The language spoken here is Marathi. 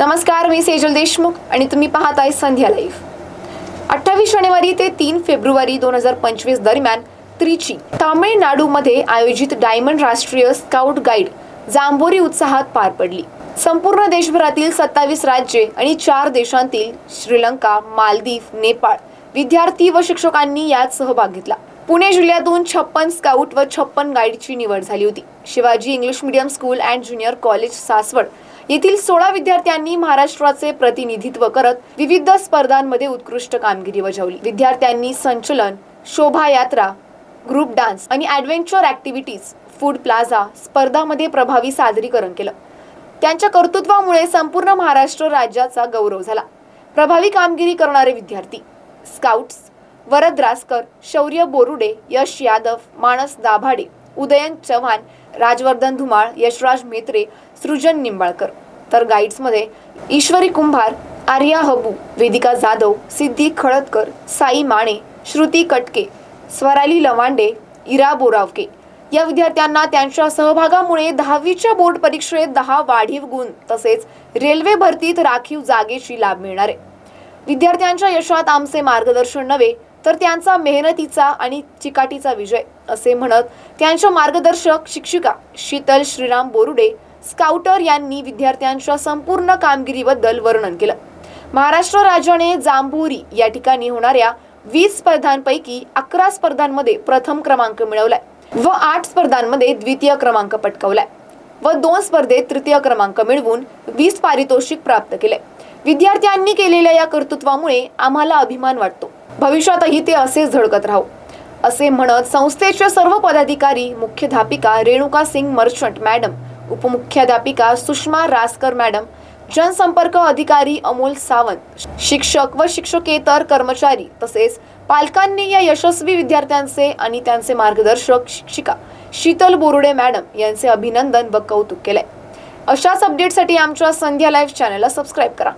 नमस्कार, मी सेजल देशमुख आणि तुम्ही पाहताय संध्या लाईव्ह। 28 जानेवारी ते 3 फेब्रुवारी 2025 दरम्यान त्रिची, तामिळनाडूमध्ये आयोजित डायमंड राष्ट्रीय स्काउट गाईड जांबोरी उत्साहात पार पडली। संपूर्ण देशभरातील 27 राज्ये आणि 4 देशांतील श्रीलंका, मालदीव, नेपाळ विद्यार्थी व शिक्षकांनी यात सहभाग घेतला। पुणे जिल्ह्यातून 56 स्काउट व 56 गाईडची निवड झाली होती। Shivaji English medium school and junior college Saswad येथील 16 विद्यार्थ्यांनी महाराष्ट्राचे प्रतिनिधित्व करत विविध स्पर्धांमध्ये उत्कृष्ट कामगिरी बजावली। विद्यार्थ्यांनी संचलन, शोभायात्रा, ग्रुप डान्स आणि ॲडव्हेंचर ॲक्टिव्हिटीज, फूड प्लाझा स्पर्धांमध्ये प्रभावी सादरीकरण केलं। त्यांच्या कर्तृत्वामुळे संपूर्ण महाराष्ट्र राज्याचा गौरव झाला। प्रभावी कामगिरी करणारे विद्यार्थी स्काउट्स वरद रासकर, शौर्य बोरुडे, यश यादव, मानस दाभाडे, उदयन चव्हाण, राजवर्धन धुमाळ, यशराज मेत्रे, सृजन निंबाळकर। तर गाईड्समध्ये ईश्वरी कुंभार, आर्या हबू, वेदिका जाधव, सिद्धी खळदकर, साई माने, श्रुती कटके, स्वराली लवांडे, इरा बोरावके या विद्यार्थ्यांना त्यांच्या सहभागामुळे 10वीच्या बोर्ड परीक्षेत 10 वाढीव गुण तसेच रेल्वे भरतीत राखीव जागेची लाभ मिळणार आहे। विद्यार्थ्यांच्या यशात आमचे मार्गदर्शन नव्हे तर त्यांचा मेहनतीचा आणि चिकाटीचा विजय असे म्हणत त्यांच्या मार्गदर्शक शिक्षिका शीतल श्रीराम बोरुडे स्काउटर यांनी विद्यार्थ्यांच्या संपूर्ण कामगिरीबद्दल वर्णन केलं। महाराष्ट्र राज्याने जांभोरी या ठिकाणी होणाऱ्या 20 स्पर्धांपैकी 11 स्पर्धांमध्ये प्रथम क्रमांक मिळवलाय व 8 स्पर्धांमध्ये द्वितीय क्रमांक पटकावलाय व 2 स्पर्धेत तृतीय क्रमांक मिळवून 20 पारितोषिक प्राप्त केले। विद्यार्थ्यांनी केलेल्या या कर्तृत्वामुळे आम्हाला अभिमान वाटतो। भविष्यातही ते असेच धडकत राहू असे म्हणत संस्थेचे सर्व पदाधिकारी, मुख्याध्यापिका रेणुका सिंग मर्चंट मॅडम, उपमुख्याध्यापिका सुषमा रासकर मॅडम, जनसंपर्क अधिकारी अमोल सावंत, शिक्षक व शिक्षकेतर कर्मचारी तसेच पालकांनी या यशस्वी विद्यार्थ्यांचे आणि त्यांचे मार्गदर्शक शिक्षिका शीतल बोरुडे मॅडम यांचे अभिनंदन व कौतुक केले। अशाच अपडेटसाठी आमच्या संध्या लाईव्ह चॅनलला सबस्क्राईब करा।